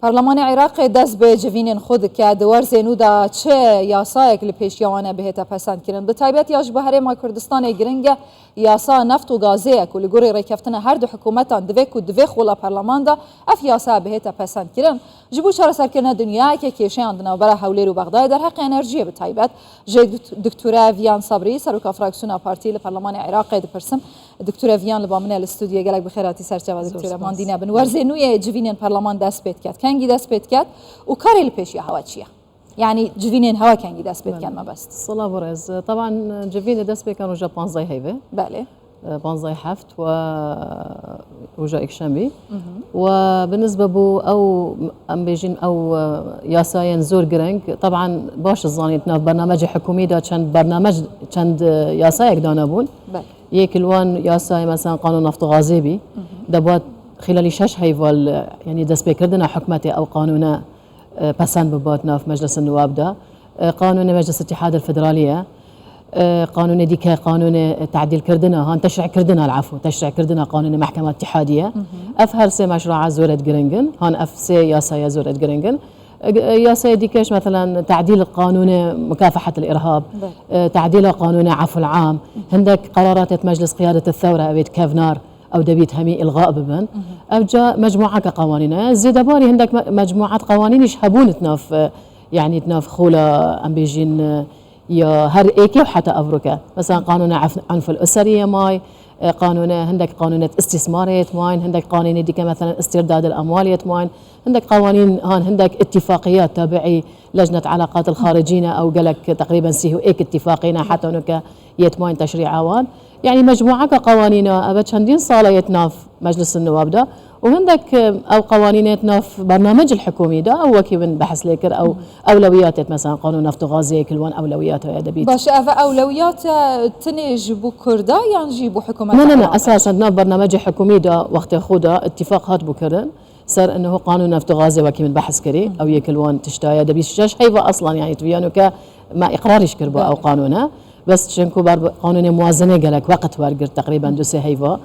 پارلمان عراق دست به جوینین خود که دوار زینودا چه یاسایک لپیشیوانه بهتا پسند کرن. به تایبەت یاش به هەرێما کوردستان گرنگه یاسا نفت و گازەیە و لەگۆڕی ڕێککەوتنە هەردوو حکوومەتان دوێک و دوێ خۆڵە پەرلەماندا ئەف یاسا بهێتە پەسەندکردن ji bo çareserkirina dunyayeke kêşeyan di navbera Hewlêr û Bexdayê derheq enerjiyê bi taybet ji Diktor Viyan Sabrî Serokê Fraksiyona Partî li Parlemanê Iraqê dipirsim. Diktor Viyan li ba min e li stûdyoya gelek bi xêratî serçeva Diktor Mandîne bin werzê nû yê civînên Parleman dest pê diket kengî dest pê diket û karê li pêşiya hewa çi ye yani civînên hewa kengî dest pê diken me best. صلاة ورز طبعا جفين دست بكان وجا بانزاي هيفه بله بانزاي حفت وجا اكشامبي وبالنسبه بو او ام بيجين او ياساين زور جرينج طبعا باش الظاني تناف برنامج حكومي دا كان برنامج كان ياسايك دانابون يك الوان ياساي مثلا قانون نفط غازي بي دبات خلال 6 هيفال يعني دست بكردنا حكمتي او قانونه بسان بباتنا في مجلس النواب دا قانون مجلس الاتحاد الفدرالية قانون ديكا قانون تعديل كردنا هان تشريع كردنا العفو تشريع كردنا قانون محكمة اتحادية أفهر سي مشروع زورة جرينجن هان أف سي ياسايا زورة جرينجن ياسايا ديكاش مثلا تعديل قانون مكافحة الإرهاب تعديل قانون عفو العام عندك قرارات مجلس قيادة الثورة أبيت كافنار أو دبيت همي إلغاء ببن أبجا مجموعة كقوانين زيدباري عندك مجموعة قوانين يشهبون تناف يعني تناف خولا أم بيجين يا هر إيكي وحتى أفريقيا مثلا قانون عنف الأسرية ماي قانون عندك قانونات استثمارية ماين عندك قوانين ديك مثلا استرداد الأموالية ماين عندك قوانين هان عندك اتفاقيات تابعي لجنة علاقات الخارجين أو قالك تقريبا سيهو إيك اتفاقينا حتى هناك يتماين تشريع عوان يعني مجموعة قوانين أبد شندين صالة يتناف مجلس النواب ده وعندك أو قوانين يتناف برنامج الحكومي ده أو وكي من بحث ليكر أو أولويات مثلا قانون نفط غازي كلوان أولوياته يا دبيت باش أفا أولويات تنجبو كردا يعني جيبو حكومة لا أساسا ناف برنامج حكومي ده وقت خودا اتفاق هات بكردن صار انه قانون نفط غازي وكي من بحث كري او يكلوان تشتايا دبي شاش هيفا اصلا يعني تبيانو ك ما اقرارش كربو او قانونها بس شنكو قانون موازنه قالك وقت ورقر تقريبا دوسي هيفا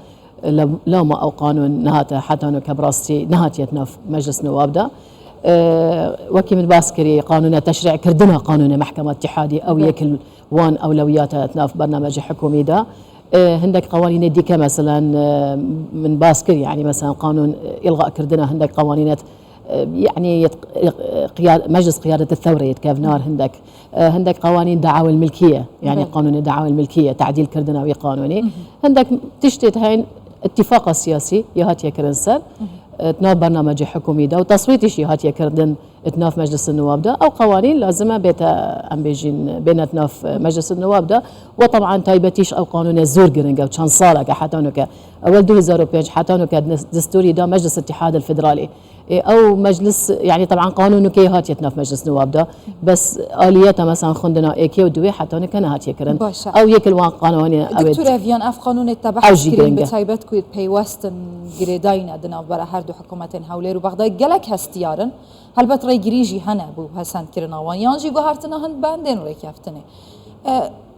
لا ما او قانون نهاته حتى انه كبراستي نهات يتنف مجلس نواب ده وكي من باسكري قانون تشريع كردنا قانون محكمة اتحادي او يكل وان اولوياتها تناف برنامج حكومي ده عندك قوانين ديكا مثلا من باسكر يعني مثلا قانون إلغاء كردنا عندك قوانينات يعني مجلس قيادة الثورة يتكافنار عندك قوانين دعاوى الملكية يعني قانون دعاوى الملكية تعديل كردنا وقانوني عندك تشتت هين اتفاق سياسي يهات يكرنسر تناف برنامج حكومي ده وتصويتش يهات يكردن تناف مجلس النواب ده او قوانين لازمه بيتا ام بيجين بيناتنا في مجلس النواب ده وطبعا تايبتيش او قانون الزور جرينج او كان صالك حتى انه اول 2005 حتى انه دستوري ده مجلس الاتحاد الفدرالي او مجلس يعني طبعا قانون كيهات يتناف مجلس النواب ده بس الياتها مثلا خندنا ايكي ودوي حتى انه كان هات يكرن او يكل وان قانون دكتور افيان اف قانون التبع شكرين بتايبت كويت باي وستن جريداين ادنا برا هردو حكومتين هولير وبغداد جلك هستيارن هل بتري جريجي هنا بو حسن كرنا وان يانجي گوهرتنا هند بندن وريكافتنه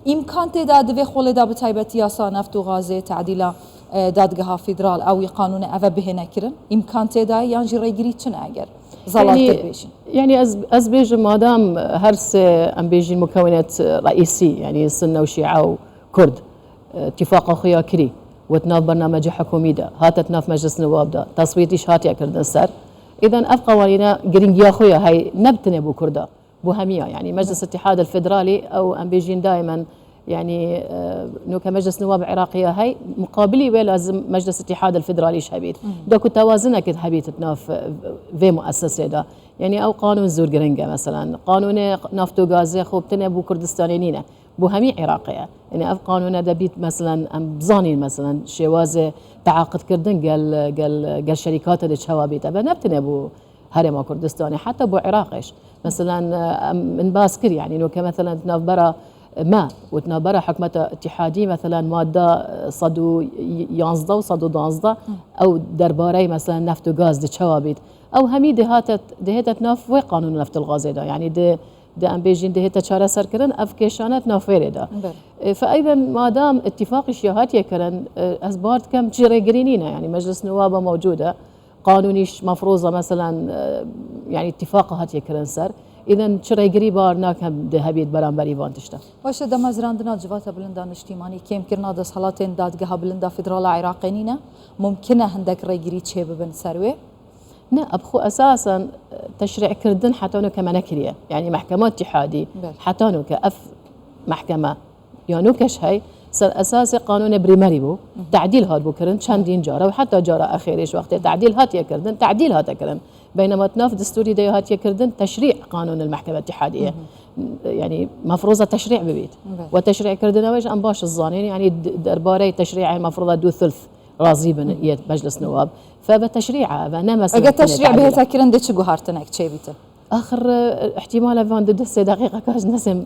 امكان تداد في خول دا بتايبت ياسا نفط وغازي تعديلا دادگاه فدرال او قانون اوا بهنا كرن امكان تدا يانجي ريجري چن اگر زلات بيشن يعني از بيج مادام هرس ام بيجي مكونات رئيسي يعني سنه وشيعه وكرد اتفاق اخويا كري وتناف برنامج حكومي ده هاتت ناف مجلس نواب ده تصويتش هات يكرد السر اذا ابقى ولينا جرينج يا اخويا هاي نبتني بو كردا بو هميه يعني مجلس الاتحاد الفدرالي او ام بيجين دائما يعني انه كمجلس نواب عراقيه هاي مقابلي ولازم مجلس الاتحاد الفدرالي شبيت دوك توازنه كده حبيت تناف في مؤسسه ده يعني او قانون زور جرينجا مثلا قانون نفط وغاز خوب تنبو كردستانيين بو همي عراقيه يعني اف قانون دبيت مثلا ام بزانين مثلا شوازه تعاقد كردن قال شركات الشوابيت ابا نبتني بو هرم كردستاني حتى بو عراقش مثلا من باسكر يعني انه كمثلا تنبرا ما وتنبرا حكمة اتحادي مثلا مادة صدو يانزدا وصدو دانزدا او درباري مثلا نفط وغاز دي شوابيت او همي دهتت ناف وقانون نفط الغاز ده يعني ده ام بيجين دهتا چاره سر كرن اف كيشانات نافيره ده فايضا ما دام اتفاق شياهات يكرن اسبارت كم جري جرينينا يعني مجلس نوابه موجوده قانونيش مفروضة مثلا يعني اتفاق هاتي كرنسر إذا شري قريبا هناك هبيت برانبري فانتشتا واش دما زراندنا جواتا بلندا نشتيماني كيم كرنا دا صلاتين دادقها بلندا فدرال عراقينينا ممكنة هندك ريقري تشي ببن سروي نا أبخو أساسا تشريع كردن حتى كما نكريه يعني محكمات اتحادي حتى كأف محكمة يعني كش هاي صار أساسي قانون بريمري بو تعديل هاد بو كردن شاندين جارة وحتى جارة أخيرش وقت تعديل هات يكردن تعديل هات كردن بينما تناف دستوري ده هات يكردن تشريع قانون المحكمة الاتحادية يعني مفروضة تشريع ببيت وتشريع كردن ويش أنباش الظانين يعني درباري تشريع المفروضة دو ثلث راضي بن مجلس نواب فبتشريعه فنمس اجا تشريع به تاكرن دي تشغو هارتنك تشيبيته اخر احتمال فان ضد دقيقه كاش نشم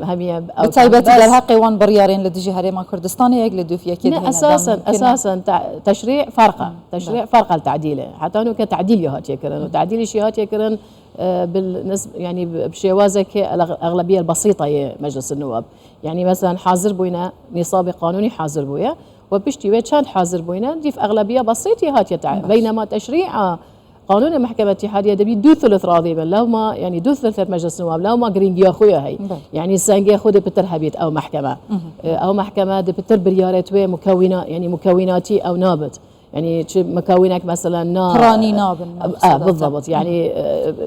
هميه بتايبات الحق وان بريارين لدجي هريما كردستان يجلدوا في اكيد اساسا تشريع فرقه تشريع فرقه التعديله حتى انه كتعديل يهات يكرن وتعديل شيهات يكرن بالنسبه يعني بشوازك الاغلبيه البسيطه مجلس النواب يعني مثلا حاضر بوينا نصاب قانوني حاضر بويا وبشتي ويتشان حاضر بوينا دي في اغلبيه بسيطه هات بينما تشريع قانون المحكمة الاتحادية دبي دو ثلث راضي بل لو ما يعني دو ثلث مجلس النواب لو ما قرين يا خويا هي يعني سانجي خود بتر هبيت او محكمة او محكمة بتر بريارات وي مكونات يعني مكوناتي او نابت يعني مكونك مثلا قراني نابن بالضبط يعني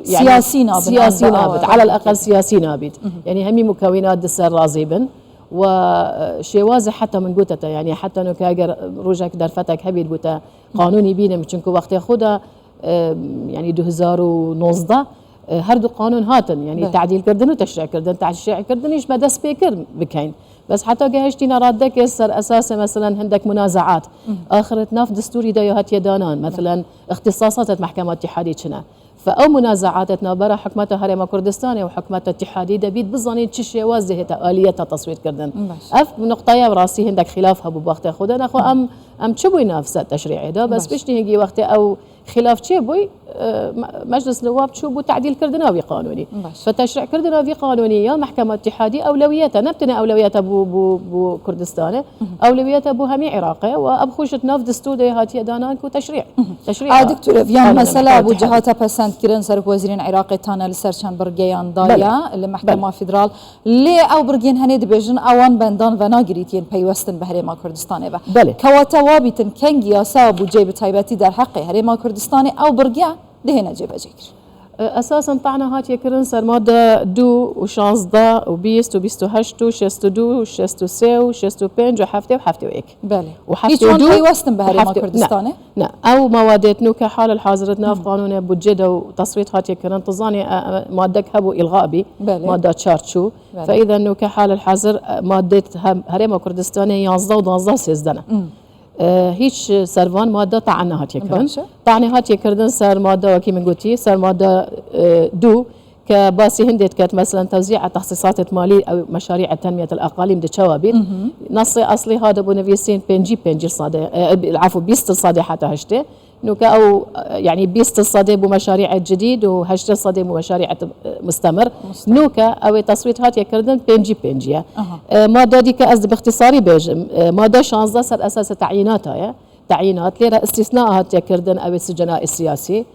سياسي نابن سياسي نابت على الاقل سياسي نابت يعني همي مكونات دسر راضيبن وشوازه حتى من قوتته يعني حتى انه كاجر روجك درفتك هبيت بوتا قانوني بينا مشنكو وقت ياخذها يعني 2019 هر دو قانون هاتن يعني تعديل كردن وتشريع كردن تشريع كردن ايش ما دس بكر بكاين بس حتى جهشتينا رادك يسر اساسا مثلا عندك منازعات اخرت ناف دستوري دا هات يدانان مثلا اختصاصات المحكمه الاتحاديه شنا فأو منازعاتنا برا حكمة هرم كردستان وحكمة الاتحادية دبيت بظني تشي وازه آلية تصويت كردن أف نقطة براسي عندك خلافها بوقت خدنا أخو أم تشبوي نفس التشريع ده بس بيشتي هيجي وقت أو خلاف تشبوي مجلس نواب تشوبوا تعديل كردناوي قانوني فتشريع كردناوي قانوني يا محكمة اتحادية أولوياتها نبتنا أولوياتها بو كردستان أولوياتها بو همي عراقي وأبخوش تناف دستور ده هاتي دانانك وتشريع دكتور فيان مسألة أبو جهاتها بسنت كيرن سرك وزيرين عراقي تانا لسرشان برجيان ضايا المحكمة فدرال ليه أو برجين هنيد بيجن أوان بندان فناجريتين بيوستن بهريما كردستان با كواتوابيتن كنجيا سابو جيب تايباتي در حقي هريما كردستاني أو برجيا دهنا جيب أجيكر اساسا طعنا هات يكرن سر ماده دو وشانس دا وبيست وبيست وهشتو شستو دو وشستو سيو وشستو بنج وحفتي وحفتي ويك بالي وحفتي دو يوستن بهريما كردستاني لا او موادات نو كحال الحاضرتنا في قانون بوجده وتصويت هات يكرن تظاني ماده هبو الغاء بي ماده تشارتشو فاذا نو كحال الحاضر ماده هريما كردستاني ينصدو ضنصدو سيزدنا هیچ سروان ماده طعنا هات يكردن طعني هات يكردن سر ماده وكي من قلتي سر ماده دو كباسي هندت كانت مثلا توزيع التخصيصات المالية أو مشاريع تنمية الأقاليم دي شوابيت نصي أصلي هذا بونفيسين بنجي الصادة العفو بيست الصادة حتى هشته نوكا أو يعني بيست الصادة بمشاريع جديد وهشته الصادة بمشاريع مستمر نوكا أو تصويت هات يكردن بنجي ماده دي كأزد باختصاري بيج ماده شانزة سر أساس تعييناتها تعيينات ليرا استثناء هات يكردن أو السجناء السياسي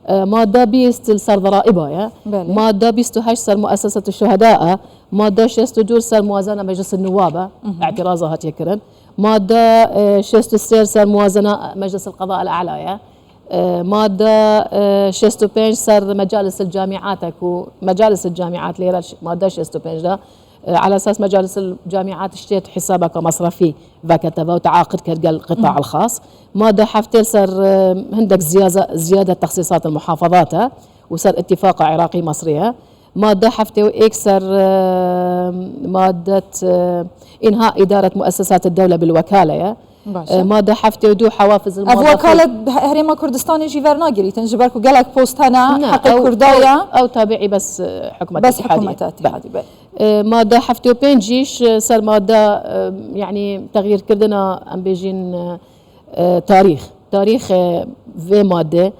ماده بيست سر ضرائبها ماده بيست هاش سر مؤسسه الشهداء ماده شست دور سر موازنه مجلس النواب اعتراضها يكرن ماده شست سر موازنه مجلس القضاء الاعلى ماده شست بنج سر مجالس الجامعات ومجالس الجامعات ليرا ماده شست بنج ده على اساس مجالس الجامعات اشتيت حسابك مصرفي فكتبه وتعاقد كرجال القطاع الخاص ماده حفتل سر عندك زياده تخصيصات المحافظات وصار اتفاق عراقي مصري ماده حفتل واكسر ماده انهاء اداره مؤسسات الدوله بالوكاله ماده حفتل ودو حوافز الموظفين وكاله هريما كردستان يجي فرناجري تنجبركو قالك بوست هنا حق الكردايه او تابعي بس حكومه الاتحاديه ماده حفتو بنجيش سر ماده يعني تغيير كردنا ام بيجين تاريخ في ماده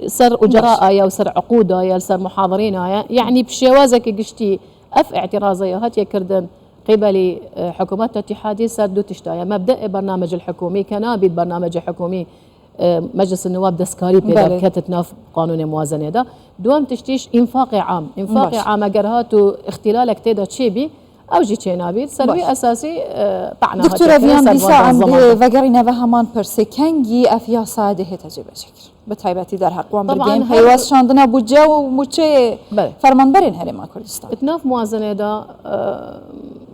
سر اجراء يا وسر عقود يا سر محاضرين يعني بشوازك قشتي اف اعتراضيه هات كردن قبل حكومات الاتحاديه سر دو تشتايا مبدا برنامج الحكومي كنابد برنامج حكومي مجلس النواب دستکاری پیدا کت ناف قانون موازنه دا دوام تشتیش انفاق عام عام اگر هات و اختلال تیدا چی بی او جی چه نابید سروی اساسی طعنه دكتورة فيان بيسا عند وقرينا همان برسكنجي افيا ساده تجربه شكر بتايبتي در حق وان برگیم هیواز شاندنا بودجه و موچه فرمانبرین هرما کردستان اتناف موازنه دا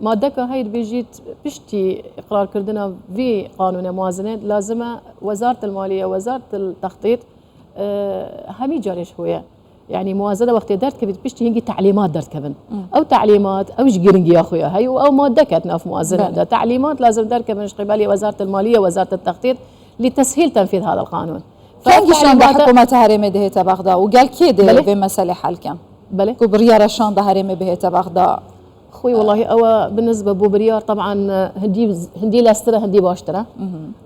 ماده که هاي بيجيت بشتي اقرار كردنا في قانون موازنه لازمه وزاره الماليه وزاره التخطيط همي جارش هو يعني موازنه وقت درت كبت بشتي هنجي تعليمات درت كبن او تعليمات او جيرنجي يا اخويا هي او ماده كتنا في موازنه ده تعليمات لازم درت كبن قبالي وزاره الماليه وزاره التخطيط لتسهيل تنفيذ هذا القانون كان شان حكومه هرم دهت بغداد وقال كده في مساله حل كان بله كبريار شان هرم بهت بغداد خوي والله او بالنسبه بو بريار طبعا هندي لاسترا هندي باشترا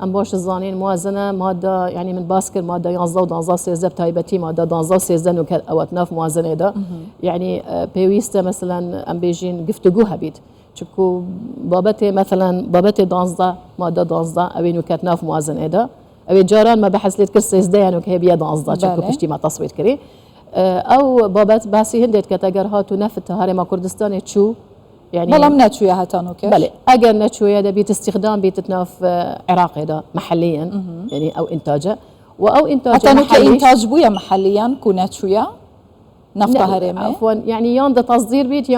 ام باش الزانين موازنه ماده يعني من باسكر ماده 11 و 12 13 بتايبتي ماده 12 13 نو او اتناف موازنه ده يعني بيويستا مثلا ام بيجين قفتقو هبيت تشكو بابتي مثلا بابتي 12 ماده 12 او نو كتناف موازنه ده او جاران ما بحث ليت كرسي زدان وكهي بيا 12 تشكو بشتي ما تصويت كري او بابت باسي هندت كتاجر هاتو نفت هرم كردستان تشو يعني بلام نتشوية هتانوكش بله اگر نتشوية ده بيت استخدام بيتتناف عراقي ده محليا يعني او انتاجه او انتاجه هتانوك انتاج بويا محليا كو نتشوية نفط هرمي عفوا يعني يان ده تصدير بيت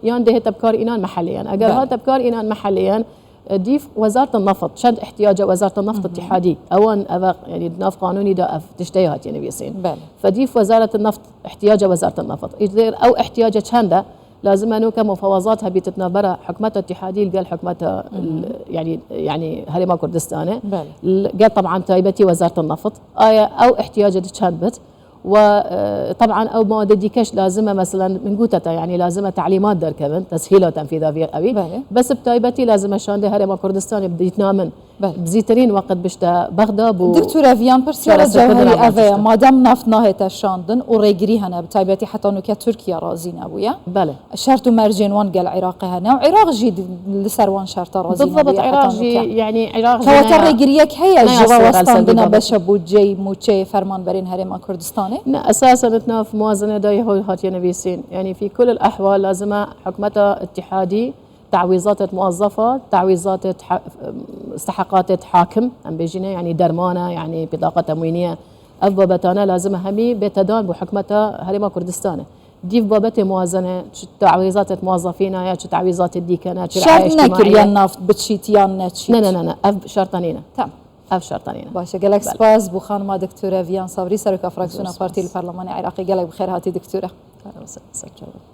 يان ده تبكار إنان محليا اگر ها تبكار إنان محليا ديف وزارة النفط شد احتياج وزارة النفط اتحادي اوان افاق يعني ناف قانوني ده تشتيهات يعني بيسين فديف وزارة النفط احتياج وزارة النفط او احتياج شنده لازم انه كمفاوضات هبي تتنابرا حكمتها اتحادي قال حكمتها يعني هرما كردستان قال طبعا تايبتي وزاره النفط او احتياجات تشانبت وطبعا او مواد ديكش لازمه مثلا من قوتها يعني لازمه تعليمات در كمان تسهيل وتنفيذها في قوي بس بتايبتي لازم شان ده هرما كردستان بديت نامن بزيترين وقت بشتا بغداد دكتوره فيان برسيرة جوهري افا ما دام نفناه تشاندن وريجري هنا بتايبتي حتى انه كتركيا رازين ابويا بله شرط مرجين وان قال العراق هنا وعراق جيد لسروان شرط رازين بالضبط عراق يعني عراق توتر ريجريك هي جوا وستاندنا بشبوت جي موتشي فرمان برين هرما كردستاني اساسا نتناف موازنه داي هو هاتي نبيسين يعني في كل الاحوال لازم حكمتها اتحادي تعويضات موظفة تعويضات استحقاقات حاكم ام بيجينا يعني درمانه يعني بطاقه تموينيه افبابتانا لازم همي بتدان بحكمتها هرما كردستان ديف بابت موازنه تعويضات موظفين يا تعويضات الديكانات شرط نكر يا نافت بتشيتيان نتشيت لا اف شرطانينا تمام اف شرطانينا باشا قالك سباس بو خانم دكتوره فيان صبري سرك فراكسيون بارتي البرلماني العراقي قالك بخير هاتي دكتوره